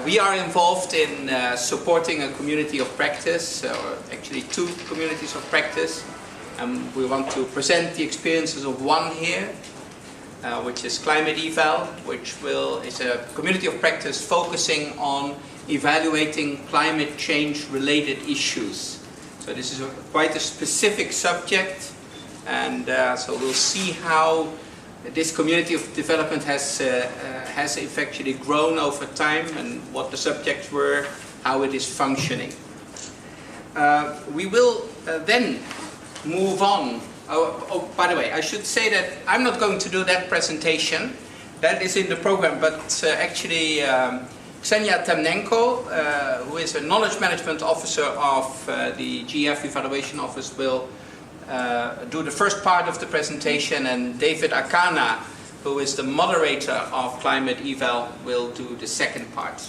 we are involved in supporting a community of practice, or actually 2 communities of practice. And we want to present the experiences of one here, which is Climate-Eval, which is a community of practice focusing on evaluating climate change related issues. So this is quite a specific subject, and so we'll see how this community of development has effectively grown over time and what the subjects were, how it is functioning. We will then move on. Oh, by the way, I should say that I'm not going to do that presentation. That is in the program, but actually Kseniya Temnenko, who is a knowledge management officer of the GEF Evaluation Office, will do the first part of the presentation, and David Akana, who is the moderator of Climate-Eval, will do the second part.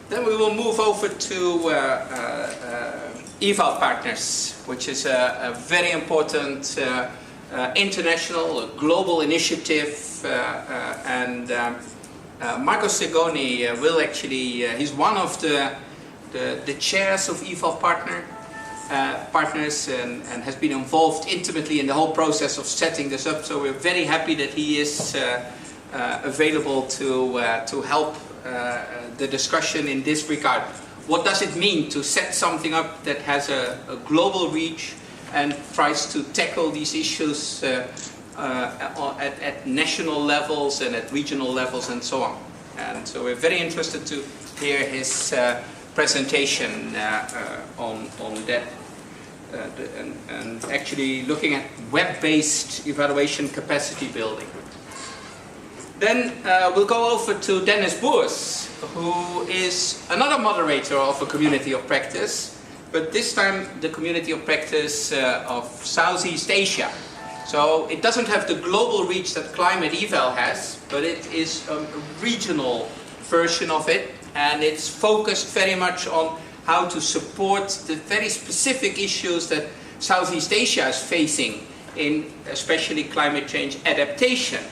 Then we will move over to EvalPartners, which is a very important international, global initiative, and Marco Segoni will actually, he's one of the chairs of EvalPartners and has been involved intimately in the whole process of setting this up. So we're very happy that he is available to help the discussion in this regard. What does it mean to set something up that has a global reach and tries to tackle these issues at national levels and at regional levels and so on? And so we're very interested to hear his presentation on that. And actually looking at web-based evaluation capacity building. Then we'll go over to Dennis Boers, who is another moderator of a community of practice, but this time the community of practice of Southeast Asia. So it doesn't have the global reach that Climate-Eval has, but it is a regional version of it, and it's focused very much on how to support the very specific issues that Southeast Asia is facing in especially climate change adaptation.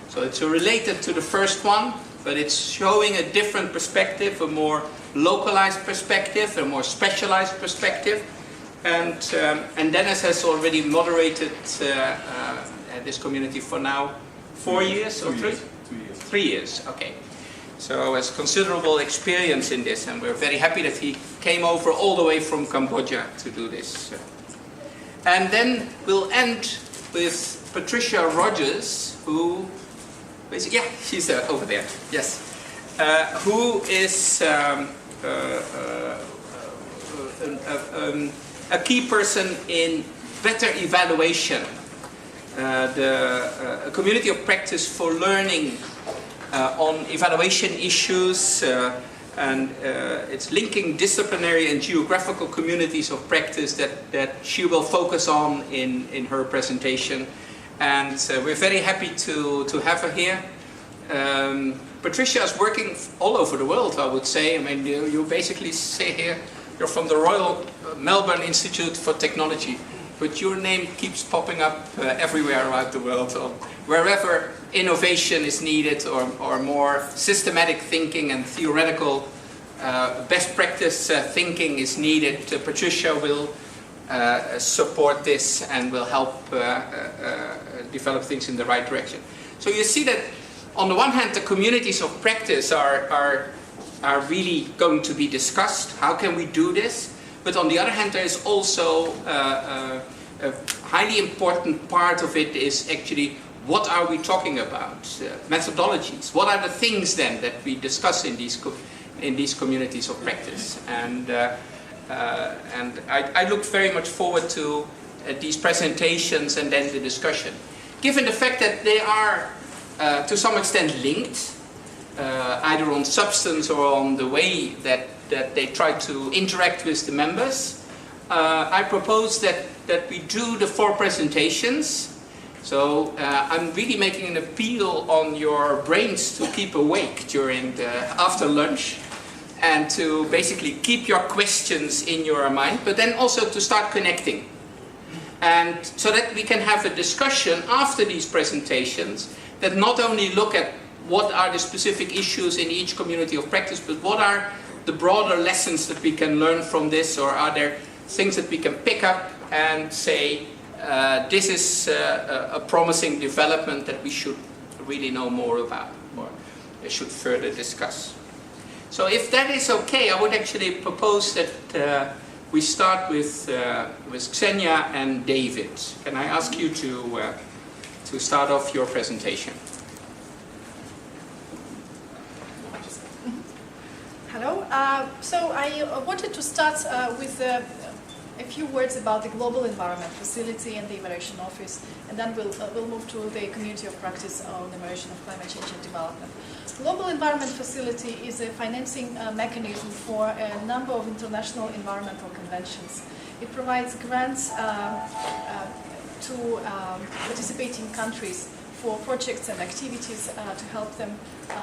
So it's related to the first one, but it's showing a different perspective, a more localized perspective, a more specialized perspective. And Dennis has already moderated this community for now 4 years or 3? 2 years. 3 years, okay. So has considerable experience in this, and we're very happy that he came over all the way from Cambodia to do this. And then we'll end with Patricia Rogers, who basically, yeah, she's over there, yes, who is a key person in better evaluation, a community of practice for learning on evaluation issues, and it's linking disciplinary and geographical communities of practice that she will focus on in her presentation. And we're very happy to have her here. Patricia is working all over the world, I would say. I mean, you basically say here, you're from the Royal Melbourne Institute for Technology, but your name keeps popping up everywhere around the world. So wherever innovation is needed, or more systematic thinking and theoretical best practice thinking is needed, Patricia will support this and will help develop things in the right direction. So you see that on the one hand, the communities of practice are really going to be discussed. How can we do this? But on the other hand, there is also a highly important part of it is actually, what are we talking about? Methodologies. What are the things then that we discuss in these communities of practice? And I look very much forward to these presentations and then the discussion. Given the fact that they are to some extent linked, either on substance or on the way that they try to interact with the members, I propose that we do the 4 presentations. So I'm really making an appeal on your brains to keep awake during after lunch, and to basically keep your questions in your mind, but then also to start connecting. And so that we can have a discussion after these presentations that not only look at what are the specific issues in each community of practice, but what are the broader lessons that we can learn from this, or are there things that we can pick up and say, this is a promising development that we should really know more about, or should further discuss. So if that is okay, I would actually propose that we start with Kseniya and David. Can I ask you to start off your presentation? Hello. So I wanted to start with a few words about the Global Environment Facility and the Evaluation Office, and then we'll move to the Community of Practice on the Evaluation of Climate Change and Development. Global Environment Facility is a financing mechanism for a number of international environmental conventions. It provides grants to participating countries for projects and activities to help them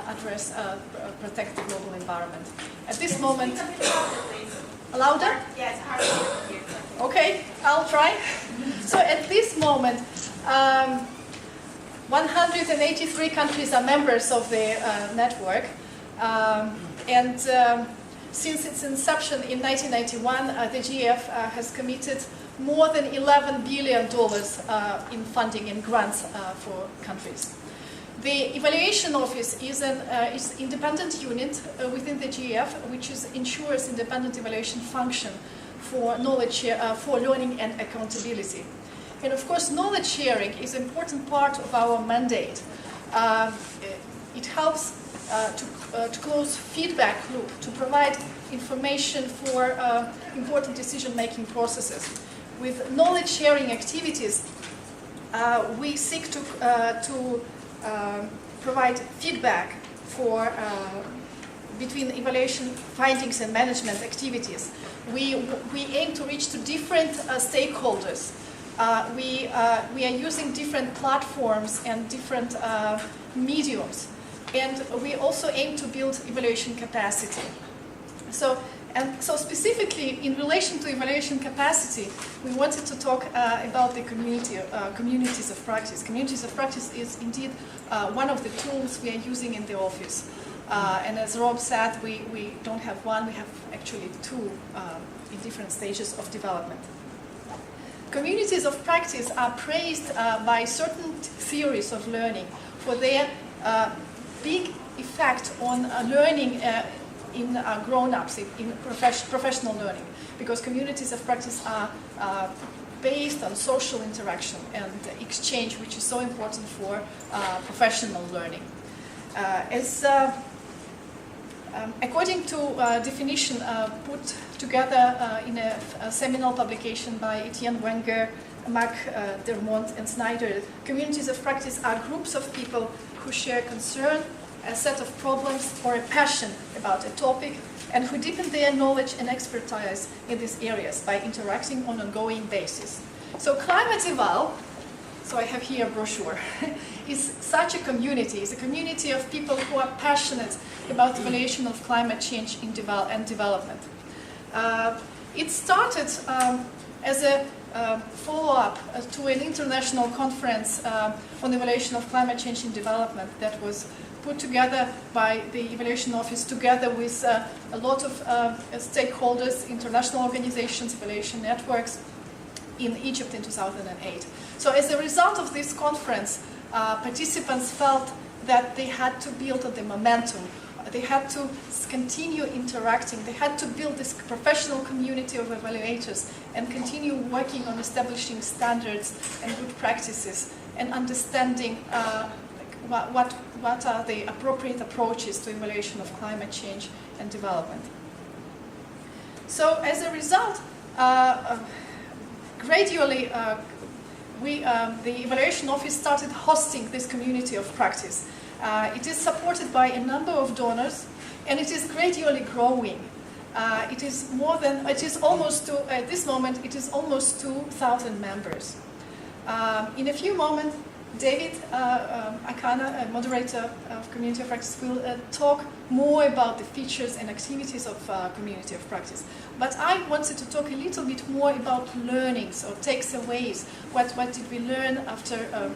address, protect the global environment. At this moment, louder? Yes, harder. Okay, I'll try. So at this moment, 183 countries are members of the network, and since its inception in 1991, the GEF has committed more than $11 billion in funding and grants for countries. The Evaluation Office is an independent unit within the GEF, which ensures independent evaluation function for knowledge, for learning and accountability. And of course, knowledge sharing is an important part of our mandate. It helps to close feedback loop, to provide information for important decision-making processes. With knowledge sharing activities, we seek to provide feedback for between evaluation findings and management activities. We aim to reach to different stakeholders. We are using different platforms and different mediums, and we also aim to build evaluation capacity. So specifically in relation to evaluation capacity, we wanted to talk about the communities of practice. Communities of practice is indeed one of the tools we are using in the office. And as Rob said, we don't have one, we have actually two in different stages of development. Communities of practice are praised by certain theories of learning for their big effect on learning in grown-ups, in professional learning, because communities of practice are based on social interaction and exchange, which is so important for professional learning. According to a definition put together in a seminal publication by Etienne Wenger, Mark Dermont and Snyder, communities of practice are groups of people who share concern, a set of problems, or a passion about a topic, and who deepen their knowledge and expertise in these areas by interacting on an ongoing basis. So Climate-Eval, so I have here a brochure, is such a community. It's a community of people who are passionate about the evaluation of climate change and development. It started as a follow-up to an international conference on the evaluation of climate change and development that was put together by the Evaluation Office together with a lot of stakeholders, international organizations, evaluation networks in Egypt in 2008. So as a result of this conference, participants felt that they had to build on the momentum. They had to continue interacting. They had to build this professional community of evaluators and continue working on establishing standards and good practices and understanding what are the appropriate approaches to evaluation of climate change and development. So as a result, gradually the Evaluation Office started hosting this community of practice. It is supported by a number of donors, and it is gradually growing. At this moment, it is almost 2,000 members. In a few moments, David Akana, a moderator of Community of Practice, will talk more about the features and activities of Community of Practice. But I wanted to talk a little bit more about learnings or takeaways. What did we learn after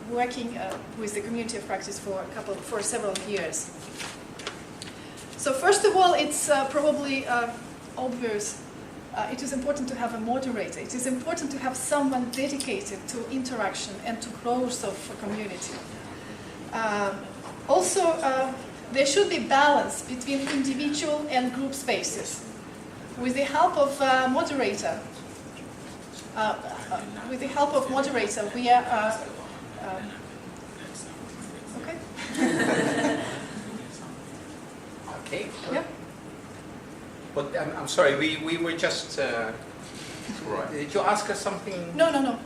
working with the community of practice for several years. So first of all, it's probably obvious. It is important to have a moderator. It is important to have someone dedicated to interaction and to growth of a community. Also, there should be balance between individual and group spaces. With the help of moderator, we are okay. Okay. Yeah. But I'm sorry, we were just. Right. Did you ask us something? No.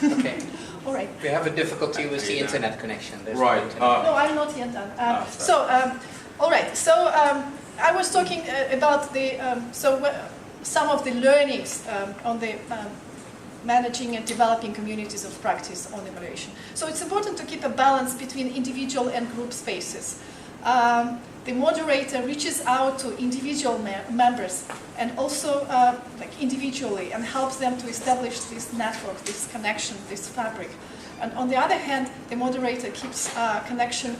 Okay. All right. We have a difficulty with the internet connection. There's Right. no internet. No, I'm not yet done. All right. So I was talking about the some of the learnings on the managing and developing communities of practice on evaluation. So it's important to keep a balance between individual and group spaces. The moderator reaches out to individual members and also individually and helps them to establish this network, this connection, this fabric. And on the other hand, the moderator keeps connection,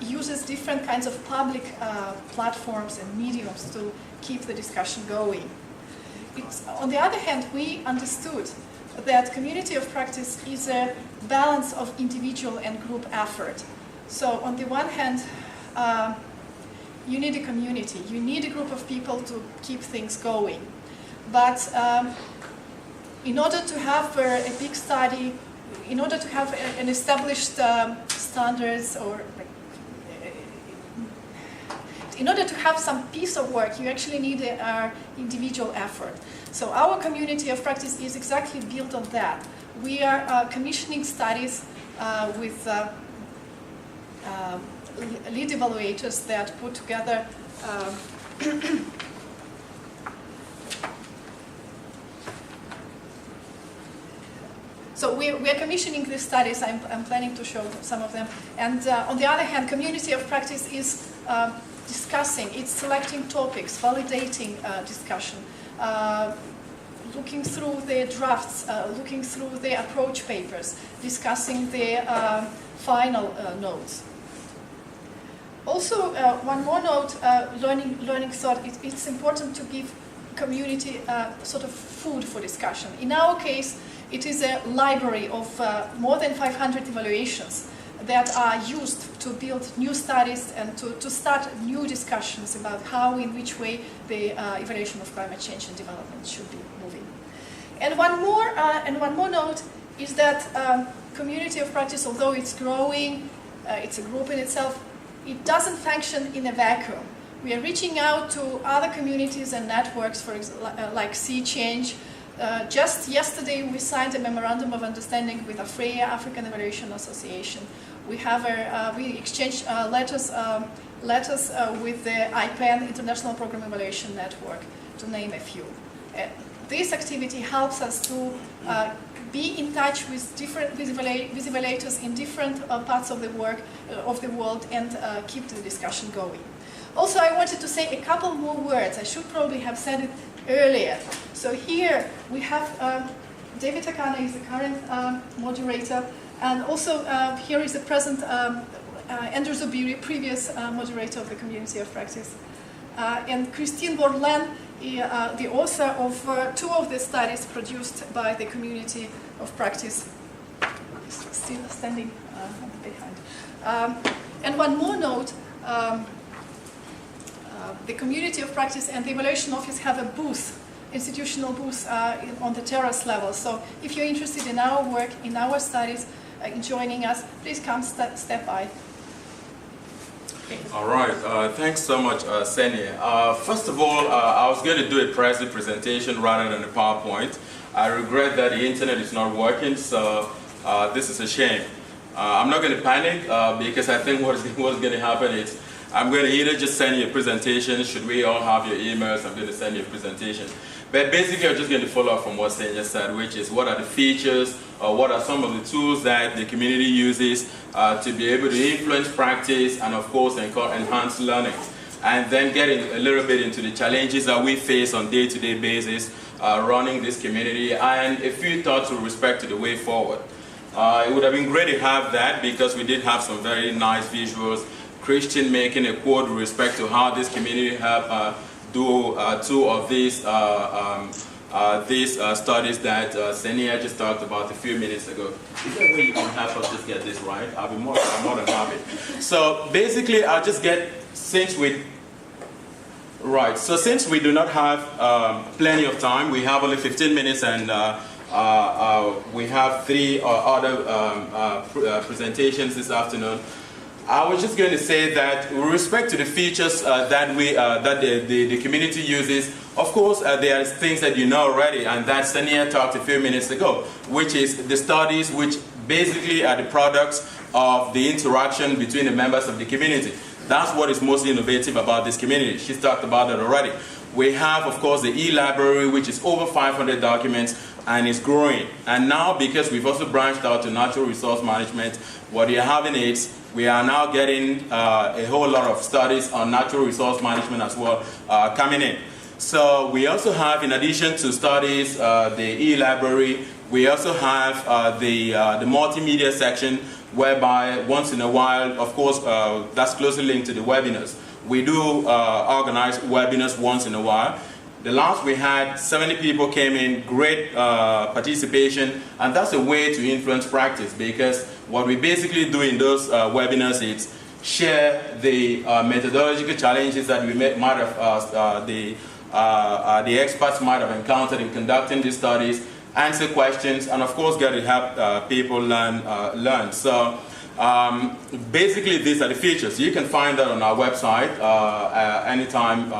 uses different kinds of public platforms and mediums to keep the discussion going. On the other hand, we understood that community of practice is a balance of individual and group effort. So on the one hand, you need a community, you need a group of people to keep things going. But in order to have a big study, in order to have an established standards, or in order to have some piece of work, you actually need an individual effort. So our community of practice is exactly built on that. We are commissioning studies with lead evaluators that put together so we are commissioning these studies. I'm planning to show some of them. And on the other hand, community of practice is discussing, it's selecting topics, validating discussion, looking through the drafts, looking through the approach papers, discussing the final notes. Also, one more note, learning thought, it's important to give community sort of food for discussion. In our case, it is a library of more than 500 evaluations that are used to build new studies and to start new discussions about how, in which way the evaluation of climate change and development should be moving. And one more note is that community of practice, although it's growing, it's a group in itself, it doesn't function in a vacuum. We are reaching out to other communities and networks, for example, like Sea Change. Just yesterday, we signed a memorandum of understanding with AFREA, African Evaluation Association. We exchanged letters with the IPAN, International Program Evaluation Network, to name a few. This activity helps us to be in touch with evaluators in different parts of the world and keep the discussion going. Also, I wanted to say a couple more words. I should probably have said it earlier. So here we have David Akana is the current moderator, and also here is the present Andrew Zubiri, previous moderator of the Community of Practice, and Christine Borland, the author of two of the studies produced by the Community of Practice, still standing behind. And one more note, the Community of Practice and the Evaluation Office have a booth, institutional booth on the terrace level. So if you're interested in our work, in our studies, in joining us, please come step by. All right, thanks so much, Kseniya. First of all, I was going to do a Presley presentation rather than a PowerPoint. I regret that the internet is not working, so this is a shame. I'm not going to panic because I think what's going to happen is I'm going to either just send you a presentation. Should we all have your emails, I'm going to send you a presentation. But basically, I'm just going to follow up from what Kseniya said, which is what are the features, or what are some of the tools that the community uses to be able to influence practice and, of course, enhance learning. And then getting a little bit into the challenges that we face on a day-to-day basis running this community, and a few thoughts with respect to the way forward. It would have been great to have that because we did have some very nice visuals. Christian making a quote with respect to how this community have do two of these studies that Kseniya just talked about a few minutes ago. Is there a way you can help us just get this right? I'll be more than happy. So basically, I'll just get, since we do not have plenty of time, we have only 15 minutes and we have 3 other presentations this afternoon. I was just going to say that with respect to the features that the community uses, of course, there are things that you know already, and that Kseniya talked a few minutes ago, which is the studies which basically are the products of the interaction between the members of the community. That's what is most innovative about this community. She's talked about that already. We have, of course, the e-library, which is over 500 documents and is growing. And now, because we've also branched out to natural resource management, what you're having is we are now getting a whole lot of studies on natural resource management as well coming in. So we also have, in addition to studies, the e-library, we also have the multimedia section, whereby once in a while, of course, that's closely linked to the webinars. We do organize webinars once in a while. The last we had, 70 people came in, great participation, and that's a way to influence practice, because what we basically do in those webinars is share the methodological challenges that we might have, the experts might have encountered in conducting these studies, answer questions, and of course get to help people learn. So basically these are the features. You can find that on our website anytime.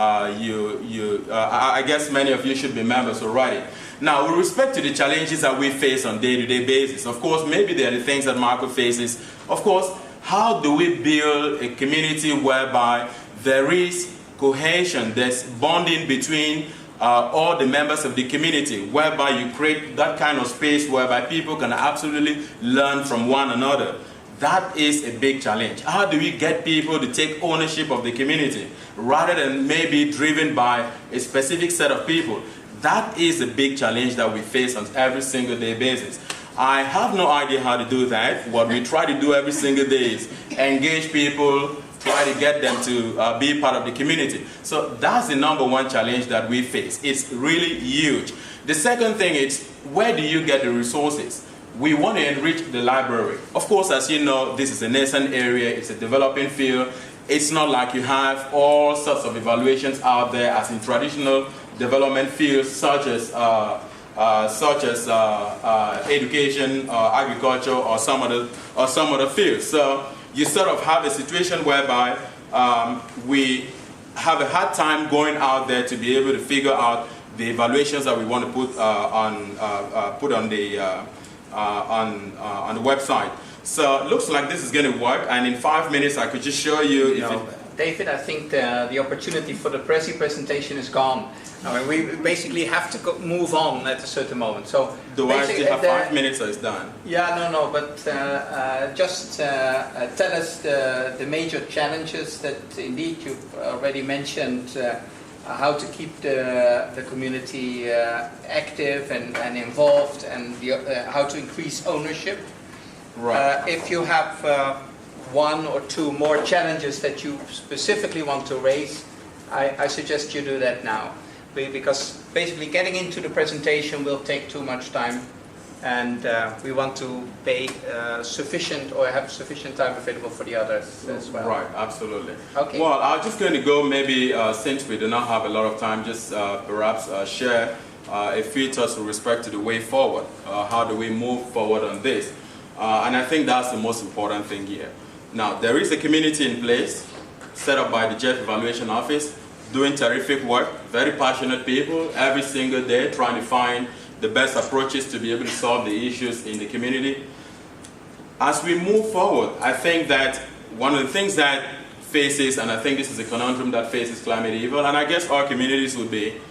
I guess many of you should be members already. Now, with respect to the challenges that we face on a day-to-day basis, of course, maybe there are the things that Marco faces. Of course, how do we build a community whereby there is cohesion, there's bonding between all the members of the community, whereby you create that kind of space whereby people can absolutely learn from one another? That is a big challenge. How do we get people to take ownership of the community rather than maybe driven by a specific set of people? That is a big challenge that we face on every single day basis. I have no idea how to do that. What we try to do every single day is engage people, try to get them to be part of the community. So that's the #1 challenge that we face. It's really huge. The second thing is, where do you get the resources? We want to enrich the library. Of course, as you know, this is a nascent area, it's a developing field. It's not like you have all sorts of evaluations out there as in traditional development fields such as education, agriculture, or some other fields. So you sort of have a situation whereby we have a hard time going out there to be able to figure out the evaluations that we want to put on the website. So it looks like this is going to work, and in 5 minutes I could just show you. David, I think the opportunity for the Prezi presentation is gone. I mean, we basically have to move on at a certain moment. So do I still have 5 minutes or it's done? Yeah, no, but just tell us the major challenges that indeed you've already mentioned. How to keep the community active and involved, and how to increase ownership. Right. If you have 1 or 2 more challenges that you specifically want to raise, I suggest you do that now. Because basically getting into the presentation will take too much time, and we want to pay sufficient or have sufficient time available for the others as well. Right, absolutely. Okay. Well, I'm just going to go maybe, since we do not have a lot of time, just perhaps share a few thoughts with respect to the way forward. How do we move forward on this? And I think that's the most important thing here. Now, there is a community in place set up by the GEF Evaluation Office, doing terrific work, very passionate people, every single day trying to find the best approaches to be able to solve the issues in the community. As we move forward, I think that one of the things that faces, and I think this is a conundrum that faces Climate-Eval, and I guess our communities would be,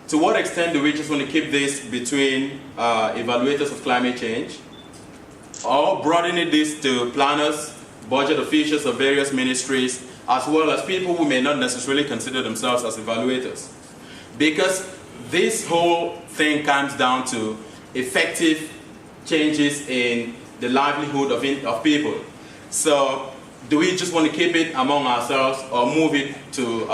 to what extent do we just want to keep this between evaluators of climate change, or broadening this to planners, budget officials of various ministries, as well as people who may not necessarily consider themselves as evaluators? Because this whole thing comes down to effective changes in the livelihood of people. So do we just want to keep it among ourselves or move it to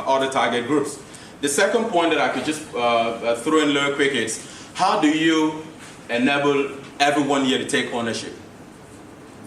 other target groups? The second point that I could just throw in real quick is, how do you enable everyone here to take ownership?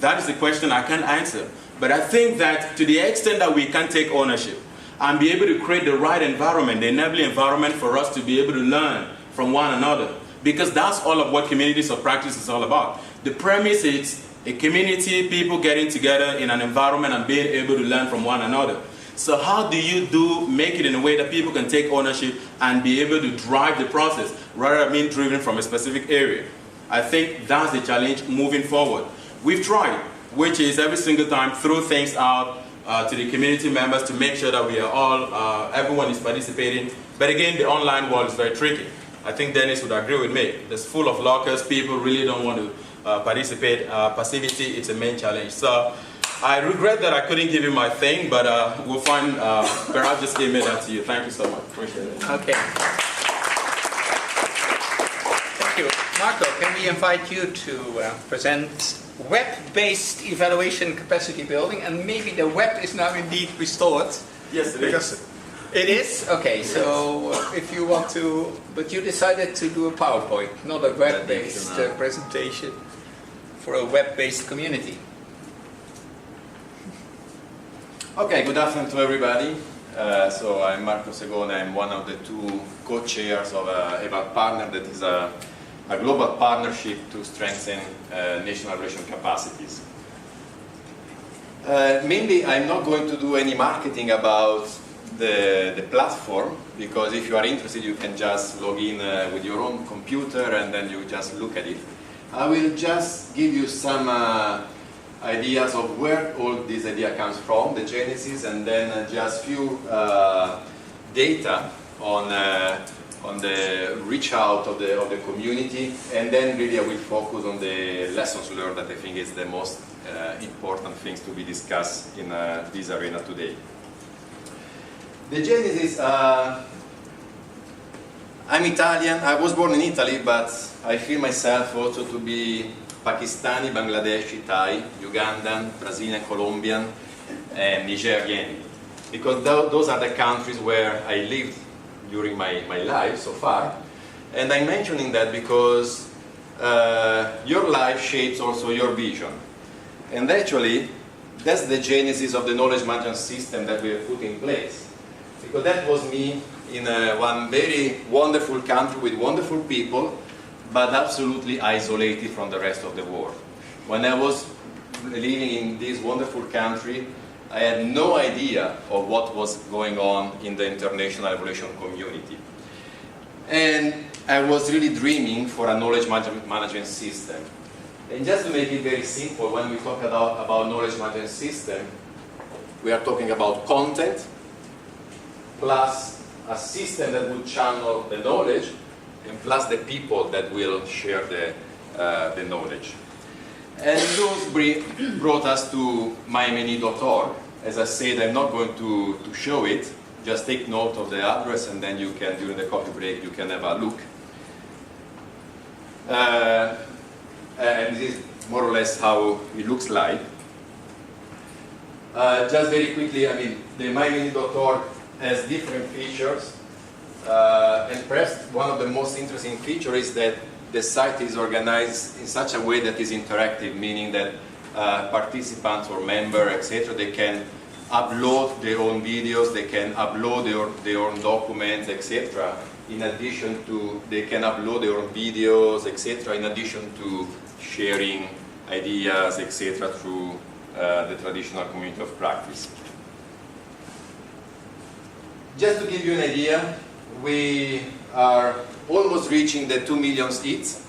That is the question I can't answer. But I think that to the extent that we can take ownership and be able to create the right environment, the enabling environment for us to be able to learn from one another, because that's all of what communities of practice is all about. The premise is a community, people getting together in an environment and being able to learn from one another. So how do you make it in a way that people can take ownership and be able to drive the process rather than being driven from a specific area? I think that's the challenge moving forward. We've tried, which is every single time throw things out to the community members to make sure that we are all, everyone is participating. But again, the online world is very tricky. I think Dennis would agree with me. It's full of lockers, people really don't want to participate. Passivity, it's a main challenge. So I regret that I couldn't give you my thing, but we'll find, perhaps just email that to you. Thank you so much, appreciate it. Okay. Thank you. Marco, can we invite you to present web-based evaluation capacity building? And maybe the web is now indeed restored. Yes, it is. It is? Okay, so if you want to, but you decided to do a PowerPoint, not a web-based presentation for a web-based community. Okay, good afternoon to everybody. So I'm Marco Segone, I'm one of the two co-chairs of EvalPartners, that is a global partnership to strengthen national evaluation capacities. Mainly, I'm not going to do any marketing about the platform, because if you are interested, you can just log in with your own computer and then you just look at it. I will just give you some ideas of where all this idea comes from, the genesis, and then just few data on the reach out of the community, and then really I will focus on the lessons learned that I think is the most important things to be discussed in this arena today. The genesis, I'm Italian, I was born in Italy, but I feel myself also to be Pakistani, Bangladeshi, Thai, Ugandan, Brazilian, Colombian, and Nigerian. Because those are the countries where I lived during my life so far. And I'm mentioning that because your life shapes also your vision. And actually, that's the genesis of the knowledge management system that we have put in place. Because that was me in one very wonderful country with wonderful people, but absolutely isolated from the rest of the world. When I was living in this wonderful country, I had no idea of what was going on in the international evaluation community. And I was really dreaming for a knowledge management system. And just to make it very simple, when we talk about knowledge management system, we are talking about content, plus a system that would channel the knowledge, and plus the people that will share the knowledge. And those brought us to mymany.org. As I said, I'm not going to show it, just take note of the address and then you can, during the coffee break, you can have a look. And this is more or less how it looks like. Just very quickly, I mean, the mymany.org has different features. And perhaps one of the most interesting features is that the site is organized in such a way that is interactive, meaning that participants or members, etc., they can upload their own videos, they can upload their own documents, etc. In addition to, they can upload their own videos, etc. In addition to sharing ideas, etc. through the traditional community of practice. Just to give you an idea, we are almost reaching the 2 million hits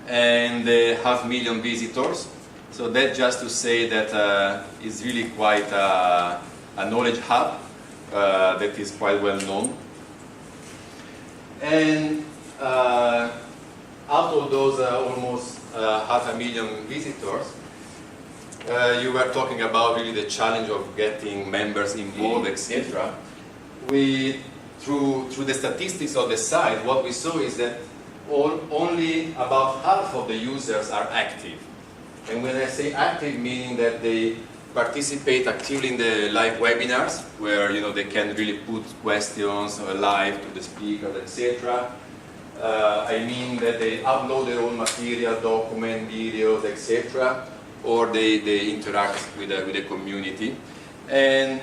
and 500,000 visitors. So that's just to say that it's really quite a knowledge hub that is quite well known. And out of those almost 500,000 visitors, you were talking about really the challenge of getting members involved, etc. Through the statistics of the site, what we saw is that only about half of the users are active. And when I say active, meaning that they participate actively in the live webinars, where they can really put questions live to the speakers, etc. I mean that they upload their own material, document, videos, etc. Or they interact with the community. And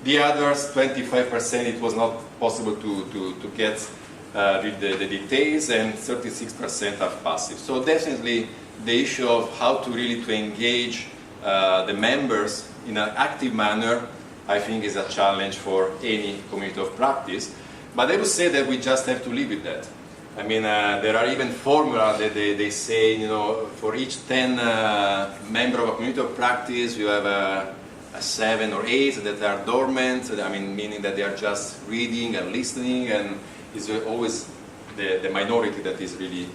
the others, 25%, it was not possible to get read the details, and 36% are passive. So definitely the issue of how to really engage the members in an active manner, I think, is a challenge for any community of practice. But I would say that we just have to live with that. I mean, there are even formulas that they say, for each 10 member of a community of practice, you have a 7 or 8 that are dormant. I mean, meaning that they are just reading and listening, and it's always the minority that is really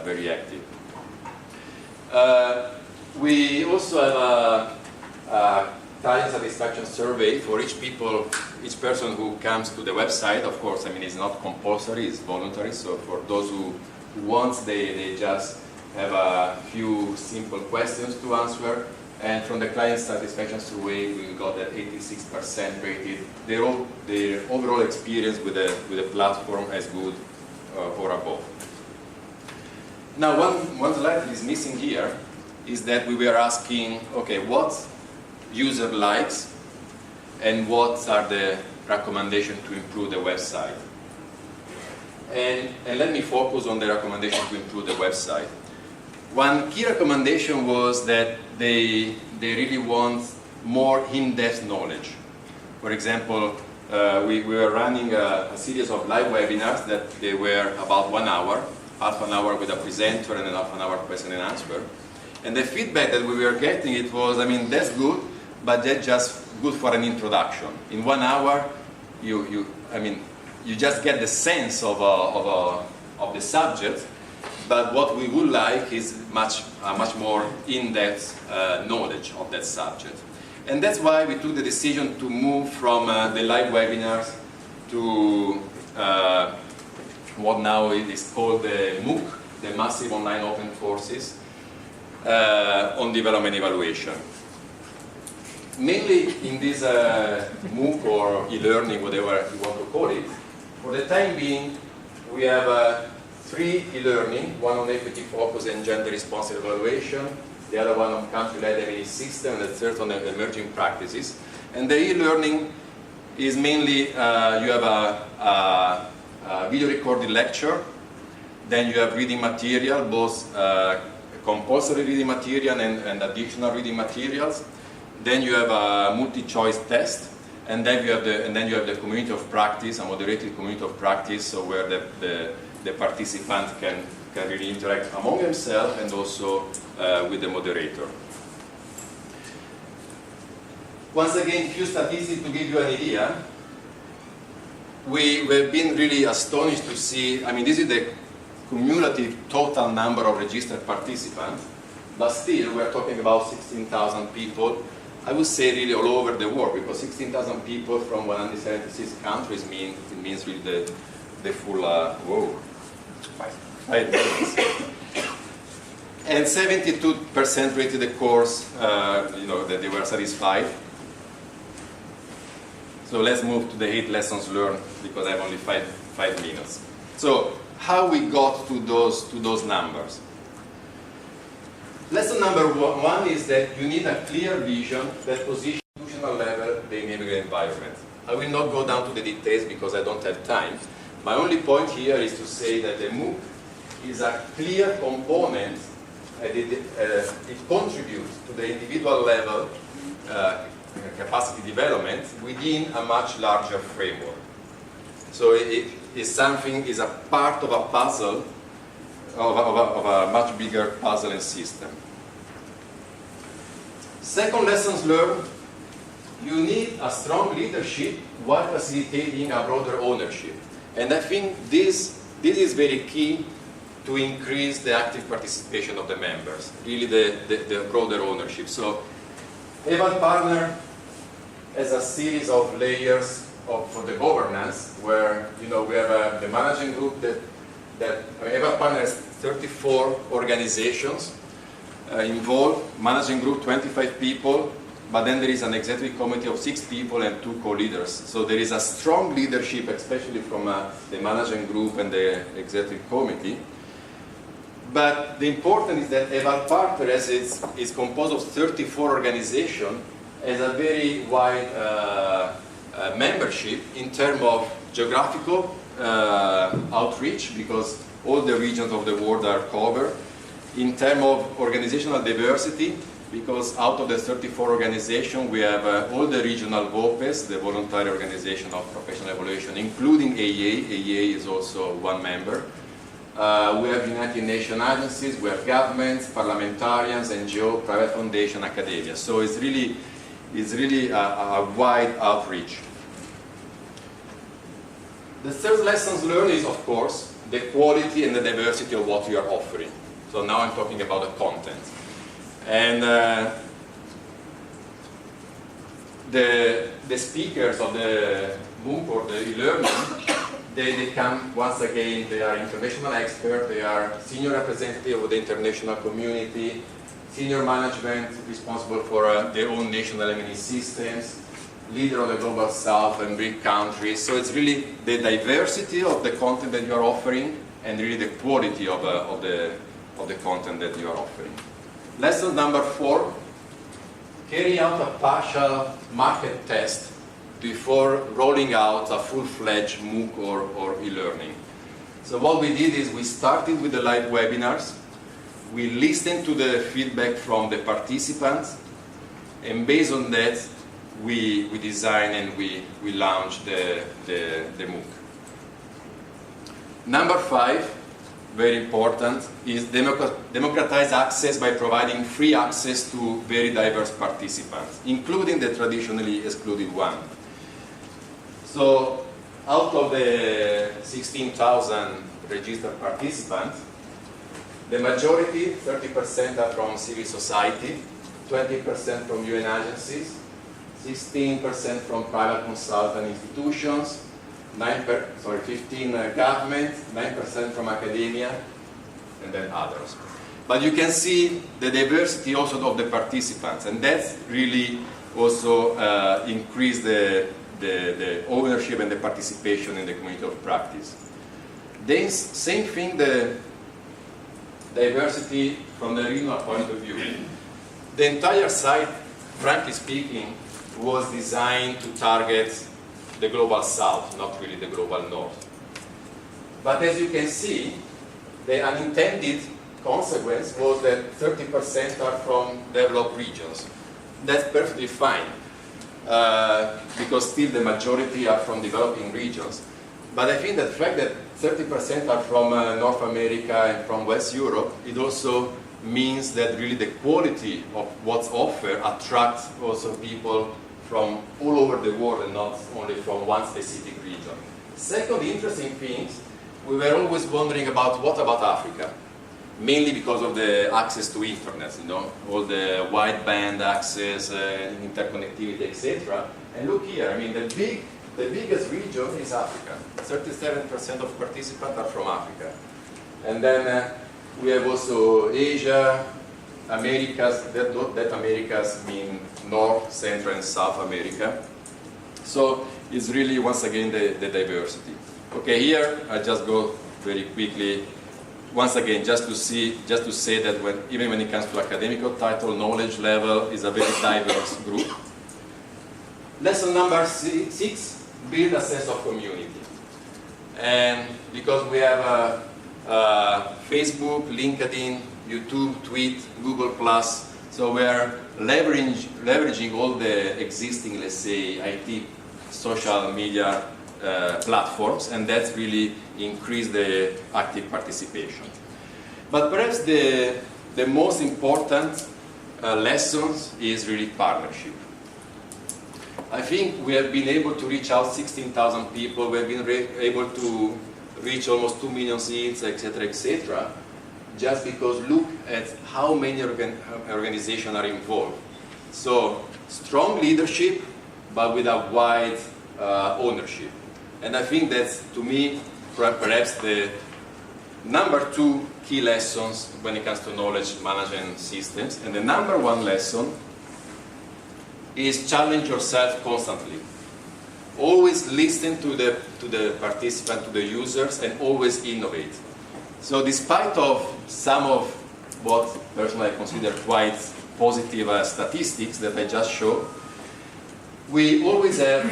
very active. We also have a client satisfaction survey for each person who comes to the website. Of course, I mean, it's not compulsory, it's voluntary. So for those who want, they just have a few simple questions to answer. And from the client satisfaction survey, we got that 86% rated their overall experience with the platform as good or above. Now, one slide that is missing here is that we were asking, okay, what user likes and what are the recommendations to improve the website. And let me focus on the recommendation to improve the website. One key recommendation was that they really want more in-depth knowledge. For example, we were running a series of live webinars that they were about 1 hour, half an hour with a presenter and then half an hour question and answer. And the feedback that we were getting, it was, I mean, that's good, but that's just good for an introduction. In 1 hour, you just get the sense of the subject. But what we would like is much more in-depth knowledge of that subject. And that's why we took the decision to move from the live webinars to what now is called the MOOC, the Massive Online Open Courses on Development Evaluation. Mainly in this MOOC or e-learning, whatever you want to call it, for the time being, we have 3 e-learning, one on equity focus and gender responsive evaluation, the other one on country-led evidence system, and the third on emerging practices. And the e-learning is mainly, you have a video recorded lecture, then you have reading material, both compulsory reading material and additional reading materials. Then you have a multi-choice test, and then you have the community of practice, a moderated community of practice, so where the participant can really interact among themselves and also with the moderator. Once again, a few statistics to give you an idea. We've been really astonished to see, I mean, this is the cumulative total number of registered participants, but still we're talking about 16,000 people, I would say really all over the world, because 16,000 people from 176 countries means really the full, 5 minutes. And 72% rated the course, that they were satisfied. So let's move to the 8 lessons learned, because I have only 5 minutes. So how we got to those numbers. Lesson number 1 is that you need a clear vision that positions at institutional level the enabling environment. I will not go down to the details because I don't have time. My only point here is to say that the MOOC is a clear component, and it contributes to the individual level capacity development within a much larger framework. So it is a part of a puzzle, of a much bigger puzzle and system. Second, lessons learned, you need a strong leadership while facilitating a broader ownership. And I think this is very key to increase the active participation of the members, really the broader ownership. So EvalPartners has a series of layers for the governance, where we have the managing group that that EvalPartners 34 organizations involved, managing group 25 people, but then there is an executive committee of 6 people and 2 co-leaders. So there is a strong leadership, especially from the managing group and the executive committee. But the important is that EvalPartners is composed of 34 organizations, has a very wide membership in terms of geographical outreach, because all the regions of the world are covered. In terms of organizational diversity, because out of the 34 organizations, we have all the regional VOPEs, the Voluntary Organization of Professional Evaluation, including AEA. AEA is also one member. We have United Nations agencies, we have governments, parliamentarians, NGO, private foundation, academia. So it's really a wide outreach. The third lessons learned is, of course, the quality and the diversity of what we are offering. So now I'm talking about the content. And the speakers of the MOOC or the e-learning, they come, once again, they are international experts, they are senior representative of the international community, senior management responsible for their own national M&E systems, leader of the Global South and BRIC countries. So it's really the diversity of the content that you are offering and really the quality of the content that you are offering. Lesson number 4, carry out a partial market test before rolling out a full-fledged MOOC or e-learning. So what we did is we started with the live webinars, we listened to the feedback from the participants, and based on that, we design and we launch the MOOC. Number 5, very important, is democratize access by providing free access to very diverse participants, including the traditionally excluded one. So out of the 16,000 registered participants, the majority, 30%, are from civil society, 20% from UN agencies, 16% from private consultant institutions, 15 government, 9% from academia, and then others. But you can see the diversity also of the participants, and that's really also increased the ownership and the participation in the community of practice. Then same thing, the diversity from the regional point of view. The entire site, frankly speaking, was designed to target the global south, not really the global north. But as you can see, the unintended consequence was that 30% are from developed regions. That's perfectly fine, because still the majority are from developing regions. But I think that the fact that 30% are from North America and from West Europe, it also means that really the quality of what's offered attracts also people from all over the world and not only from one specific region. Second interesting thing, we were always wondering about what about Africa, mainly because of the access to internet, all the wideband access, interconnectivity, etc. And look here, I mean, the biggest region is Africa. 37% of participants are from Africa. And then we have also Asia, Americas, that Americas mean North, Central, and South America. So it's really, once again, the diversity. Okay, here I just go very quickly. Once again, just to say that even when it comes to academic title, knowledge level is a very diverse group. Lesson number 6, build a sense of community. And because we have Facebook, LinkedIn, YouTube, Tweet, Google+, so we are leveraging all the existing, let's say, IT social media platforms, and that's really increased the active participation. But perhaps the most important lessons is really partnership. I think we have been able to reach out 16,000 people, we have been able to reach almost 2 million seats, etc., etc., just because look at how many organizations are involved. So strong leadership, but with a wide ownership. And I think that's, to me, perhaps the number 2 key lessons when it comes to knowledge management systems. And the number 1 lesson is challenge yourself constantly. Always listen to the participant, to the users, and always innovate. So despite of some of what personally I consider quite positive statistics that I just showed, we always have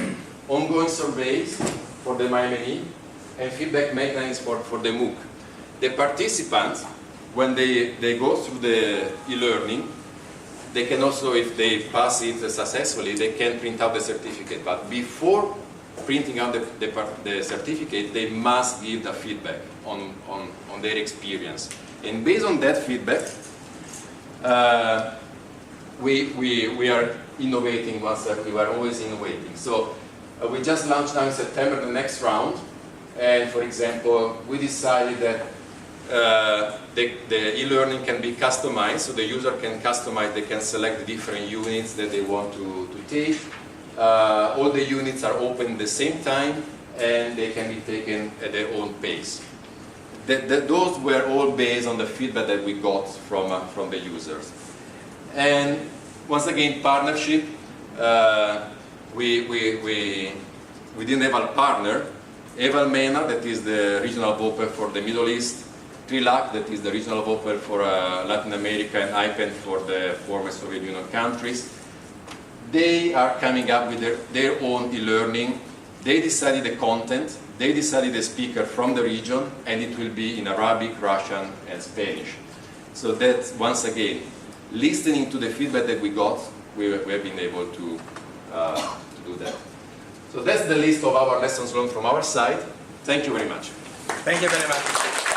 ongoing surveys for the MIME and feedback mechanisms for the MOOC. The participants, when they go through the e-learning, they can also, if they pass it successfully, they can print out the certificate. But before printing out the certificate, they must give the feedback on their experience. And based on that feedback, we are innovating oneself. We are always innovating. So we just launched now in September the next round. And for example, we decided that the e-learning can be customized, so the user can customize, they can select the different units that they want to take. All the units are open at the same time, and they can be taken at their own pace. Those were all based on the feedback that we got from the users. And once again, partnership. We didn't have a partner. EvalMENA, that is the regional developer for the Middle East. TRILAC, that is the regional developer for Latin America, and IPEN for the former Soviet Union countries. They are coming up with their own e-learning. They decided the content, they decided the speaker from the region, and it will be in Arabic, Russian, and Spanish. So that, once again, listening to the feedback that we got, we have been able to do that. So that's the list of our lessons learned from our side. Thank you very much. Thank you very much.